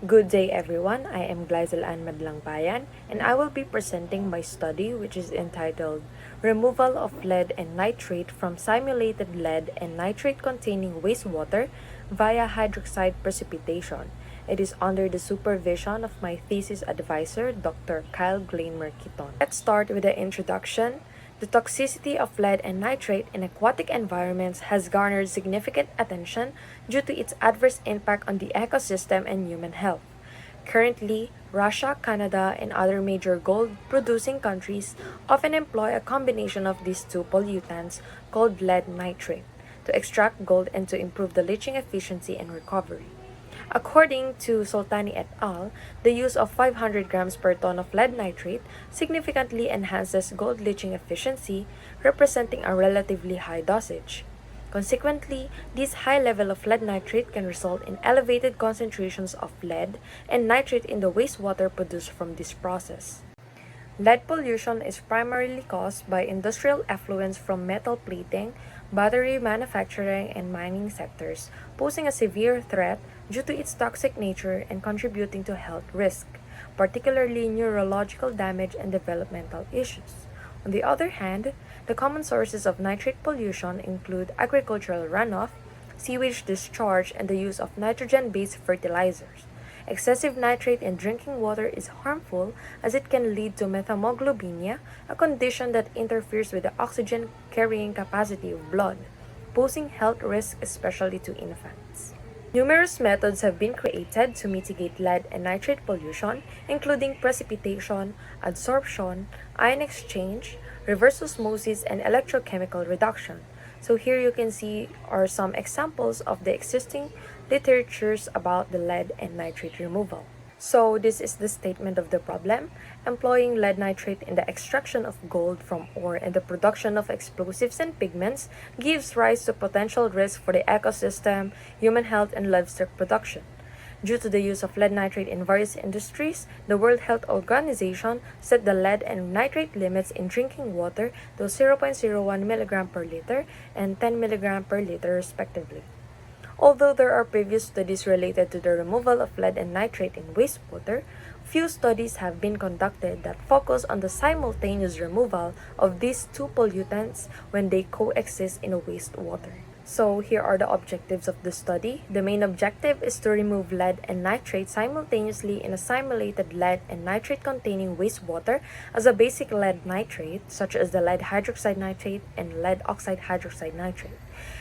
Good day everyone, I am Madlangbayan and I will be presenting my study which is entitled Removal of Lead and Nitrate from Simulated Lead and Nitrate-Containing Wastewater via Hydroxide Precipitation. It is under the supervision of my thesis advisor, Dr. Kyle Glamer-Kiton. Let's start with the introduction. The toxicity of lead and nitrate in aquatic environments has garnered significant attention due to its adverse impact on the ecosystem and human health. Currently, Russia, Canada, and other major gold-producing countries often employ a combination of these two pollutants called lead nitrate to extract gold and to improve the leaching efficiency and recovery. According to Soltani et al., the use of 500 grams per ton of lead nitrate significantly enhances gold leaching efficiency, representing a relatively high dosage. Consequently, this high level of lead nitrate can result in elevated concentrations of lead and nitrate in the wastewater produced from this process. Lead pollution is primarily caused by industrial effluents from metal plating, battery manufacturing, and mining sectors, posing a severe threat due to its toxic nature and contributing to health risk, particularly neurological damage and developmental issues. On the other hand, the common sources of nitrate pollution include agricultural runoff, sewage discharge, and the use of nitrogen-based fertilizers. Excessive nitrate in drinking water is harmful as it can lead to methemoglobinemia, a condition that interferes with the oxygen carrying capacity of blood, posing health risks especially to infants. Numerous methods have been created to mitigate lead and nitrate pollution, including precipitation, adsorption, ion exchange, reverse osmosis, and electrochemical reduction. So here you can see are some examples of the existing literatures about the lead and nitrate removal. So this is the statement of the problem. Employing lead nitrate in the extraction of gold from ore and the production of explosives and pigments gives rise to potential risk for the ecosystem, human health, and livestock production. Due to the use of lead nitrate in various industries, the World Health Organization set the lead and nitrate limits in drinking water to 0.01 mg per liter and 10 mg per liter respectively. Although there are previous studies related to the removal of lead and nitrate in wastewater, few studies have been conducted that focus on the simultaneous removal of these two pollutants when they coexist in a wastewater. So here are the objectives of the study. The main objective is to remove lead and nitrate simultaneously in a simulated lead and nitrate containing wastewater as a basic lead nitrate, such as the lead hydroxide nitrate and lead oxide hydroxide nitrate.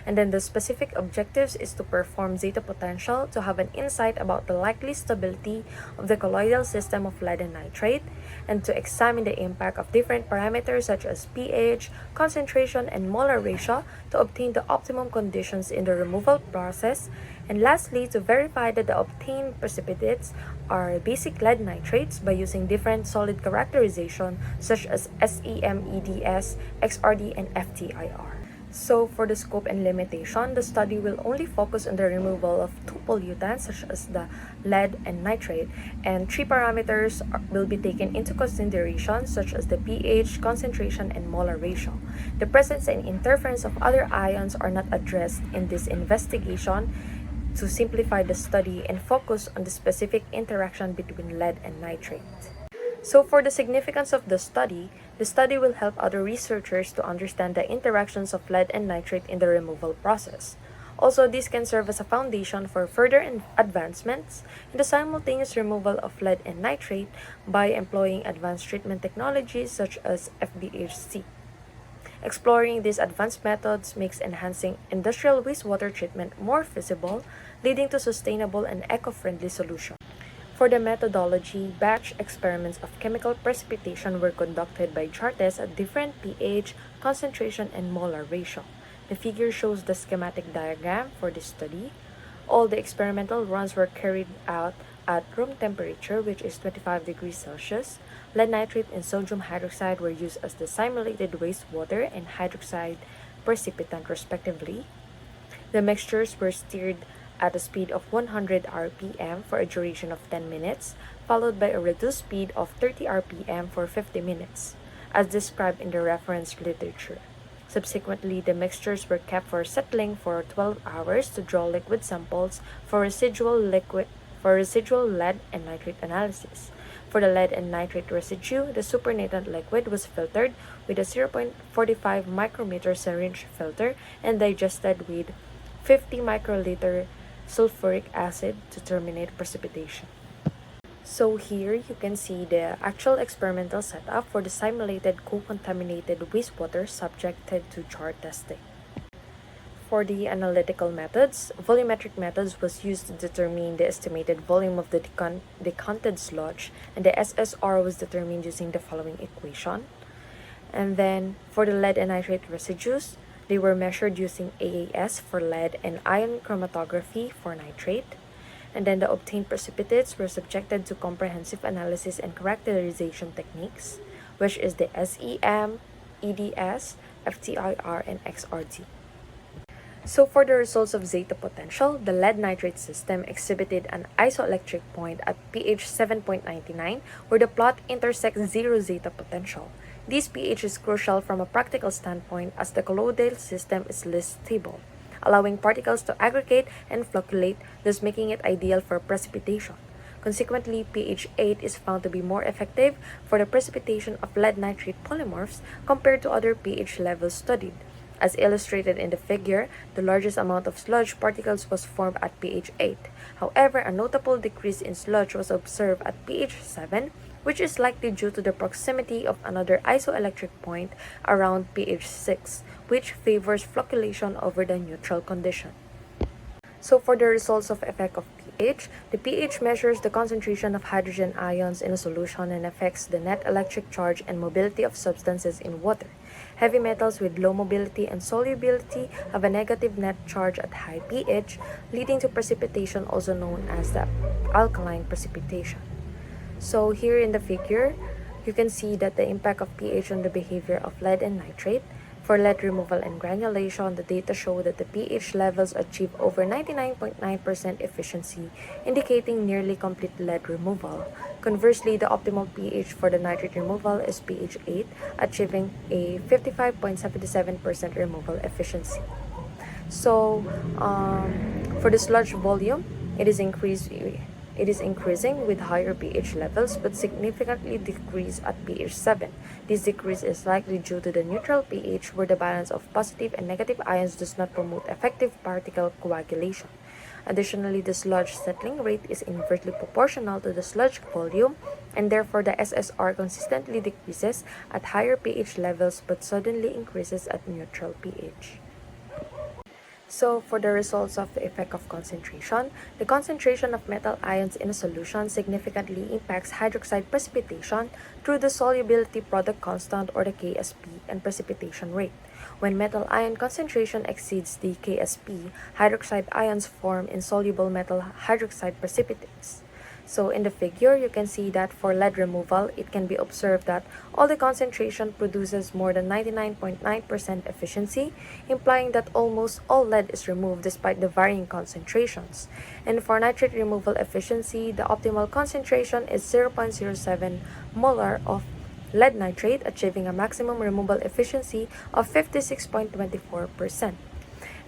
And then the specific objectives is to perform zeta potential to have an insight about the likely stability of the colloidal system of lead and nitrate, and to examine the impact of different parameters such as pH, concentration, and molar ratio to obtain the optimum conditions in the removal process, and lastly, to verify that the obtained precipitates are basic lead nitrates by using different solid characterization such as SEM-EDS, XRD, and FTIR. So for the scope and limitation, the study will only focus on the removal of two pollutants such as the lead and nitrate, and three parameters will be taken into consideration such as the pH, concentration, and molar ratio. The presence and interference of other ions are not addressed in this investigation to simplify the study and focus on the specific interaction between lead and nitrate. So for the significance of the study will help other researchers to understand the interactions of lead and nitrate in the removal process. Also, this can serve as a foundation for further advancements in the simultaneous removal of lead and nitrate by employing advanced treatment technologies such as FBHC. Exploring these advanced methods makes enhancing industrial wastewater treatment more feasible, leading to sustainable and eco-friendly solutions. For the methodology, batch experiments of chemical precipitation were conducted by jar tests at different pH, concentration, and molar ratio. The figure shows the schematic diagram for this study. All the experimental runs were carried out at room temperature, which is 25 degrees Celsius. Lead nitrate and sodium hydroxide were used as the simulated wastewater and hydroxide precipitant respectively. The mixtures were stirred at a speed of 100 rpm for a duration of 10 minutes, followed by a reduced speed of 30 rpm for 50 minutes, as described in the reference literature. Subsequently, the mixtures were kept for settling for 12 hours to draw liquid samples for residual liquid for residual lead and nitrate analysis. For the lead and nitrate residue, the supernatant liquid was filtered with a 0.45 micrometer syringe filter and digested with 50 microliter sulfuric acid to terminate precipitation. So here you can see the actual experimental setup for the simulated co-contaminated wastewater subjected to jar testing. For the analytical methods, volumetric methods was used to determine the estimated volume of the decanted sludge, and the SSR was determined using the following equation. And then for the lead and nitrate residues, they were measured using AAS for lead and ion chromatography for nitrate. And then the obtained precipitates were subjected to comprehensive analysis and characterization techniques, which is the SEM, EDS, FTIR, and XRD. So for the results of zeta potential, the lead nitrate system exhibited an isoelectric point at pH 7.99 where the plot intersects zero zeta potential. This pH is crucial from a practical standpoint as the colloidal system is less stable, allowing particles to aggregate and flocculate, thus making it ideal for precipitation. Consequently, pH 8 is found to be more effective for the precipitation of lead nitrate polymorphs compared to other pH levels studied. As illustrated in the figure, the largest amount of sludge particles was formed at pH 8. However, a notable decrease in sludge was observed at pH 7, which is likely due to the proximity of another isoelectric point around pH 6, which favors flocculation over the neutral condition. So for the results of effect of pH, the pH measures the concentration of hydrogen ions in a solution and affects the net electric charge and mobility of substances in water. Heavy metals with low mobility and solubility have a negative net charge at high pH, leading to precipitation also known as the alkaline precipitation. So here in the figure, you can see that the impact of pH on the behavior of lead and nitrate. For lead removal and granulation, the data show that the pH levels achieve over 99.9% efficiency, indicating nearly complete lead removal. Conversely, the optimal pH for the nitrate removal is pH 8, achieving a 55.77% removal efficiency. So, for the sludge volume, it is increasing with higher pH levels but significantly decreased at pH 7. This decrease is likely due to the neutral pH where the balance of positive and negative ions does not promote effective particle coagulation. Additionally, the sludge settling rate is inversely proportional to the sludge volume, and therefore the SSR consistently decreases at higher pH levels but suddenly increases at neutral pH. So for the results of the effect of concentration, the concentration of metal ions in a solution significantly impacts hydroxide precipitation through the solubility product constant or the KSP and precipitation rate. When metal ion concentration exceeds the KSP, hydroxide ions form insoluble metal hydroxide precipitates. So in the figure, you can see that for lead removal, it can be observed that all the concentration produces more than 99.9% efficiency, implying that almost all lead is removed despite the varying concentrations. And for nitrate removal efficiency, the optimal concentration is 0.07 molar of lead nitrate, achieving a maximum removal efficiency of 56.24%.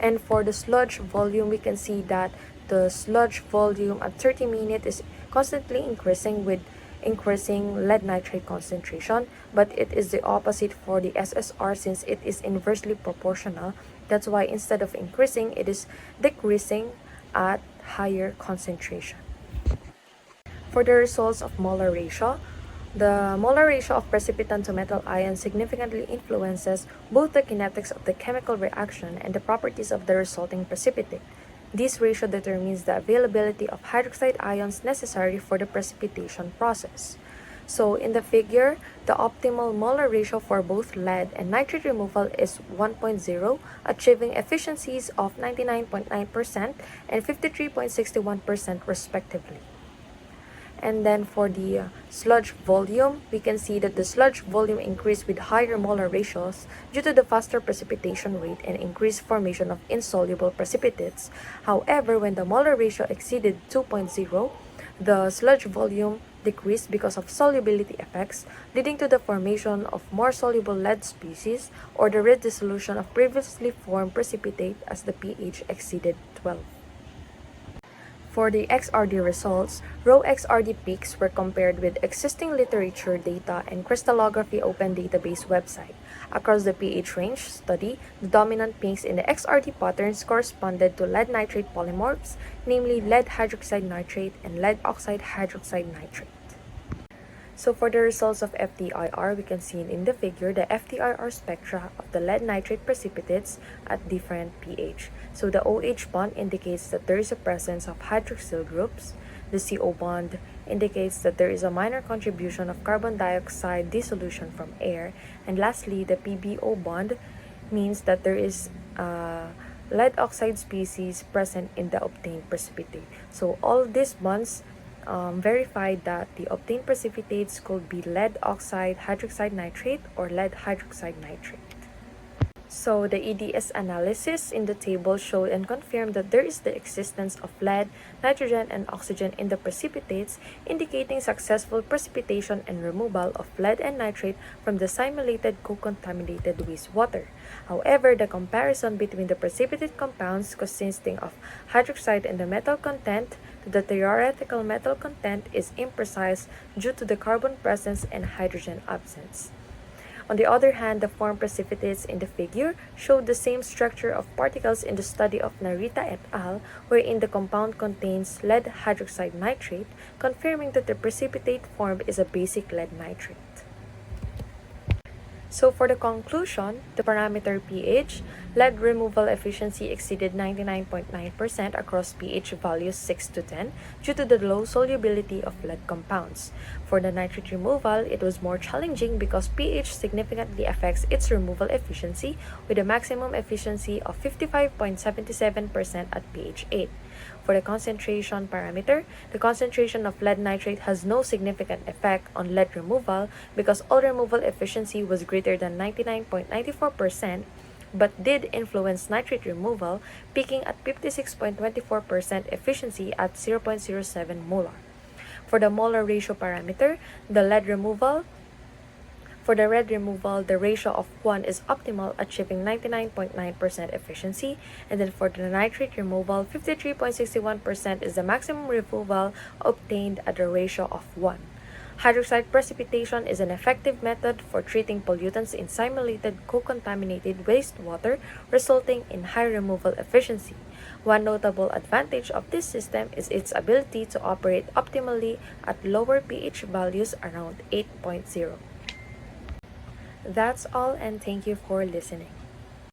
And for the sludge volume, we can see that the sludge volume at 30 minutes is constantly increasing with increasing lead nitrate concentration, but it is the opposite for the SSR since it is inversely proportional. That's why instead of increasing, it is decreasing at higher concentration. For the results of molar ratio, the molar ratio of precipitant to metal ion significantly influences both the kinetics of the chemical reaction and the properties of the resulting precipitate. This ratio determines the availability of hydroxide ions necessary for the precipitation process. So in the figure, the optimal molar ratio for both lead and nitrate removal is 1.0, achieving efficiencies of 99.9% and 53.61% respectively. And then for the sludge volume, we can see that the sludge volume increased with higher molar ratios due to the faster precipitation rate and increased formation of insoluble precipitates. However, when the molar ratio exceeded 2.0, the sludge volume decreased because of solubility effects, leading to the formation of more soluble lead species or the redissolution of previously formed precipitate as the pH exceeded 12. For the XRD results, raw XRD peaks were compared with existing literature data and crystallography open database website. Across the pH range study, the dominant peaks in the XRD patterns corresponded to lead nitrate polymorphs, namely lead hydroxide nitrate and lead oxide hydroxide nitrate. So for the results of FTIR, we can see in the figure the FTIR spectra of the lead nitrate precipitates at different pH. So the OH bond indicates that there is a presence of hydroxyl groups. The CO bond indicates that there is a minor contribution of carbon dioxide dissolution from air. And lastly, the PBO bond means that there is lead oxide species present in the obtained precipitate. So all these bonds verified that the obtained precipitates could be lead oxide hydroxide nitrate or lead hydroxide nitrate. So the EDS analysis in the table showed and confirmed that there is the existence of lead, nitrogen, and oxygen in the precipitates, indicating successful precipitation and removal of lead and nitrate from the simulated co-contaminated wastewater. However, the comparison between the precipitate compounds consisting of hydroxide and the metal content to the theoretical metal content is imprecise due to the carbon presence and hydrogen absence. On the other hand, the formed precipitates in the figure showed the same structure of particles in the study of Narita et al., wherein the compound contains lead hydroxide nitrate, confirming that the precipitate formed is a basic lead nitrate. So for the conclusion, the parameter pH, lead removal efficiency exceeded 99.9% across pH values 6 to 10 due to the low solubility of lead compounds. For the nitrate removal, it was more challenging because pH significantly affects its removal efficiency with a maximum efficiency of 55.77% at pH 8. For the concentration parameter, the concentration of lead nitrate has no significant effect on lead removal because all removal efficiency was greater than 99.94%, but did influence nitrate removal, peaking at 56.24% efficiency at 0.07 molar. For the molar ratio parameter, the lead removal the ratio of 1 is optimal, achieving 99.9% efficiency, and then for the nitrate removal, 53.61% is the maximum removal obtained at a ratio of 1. Hydroxide precipitation is an effective method for treating pollutants in simulated co-contaminated wastewater, resulting in high removal efficiency. One notable advantage of this system is its ability to operate optimally at lower pH values around 8.0. That's all, and thank you for listening.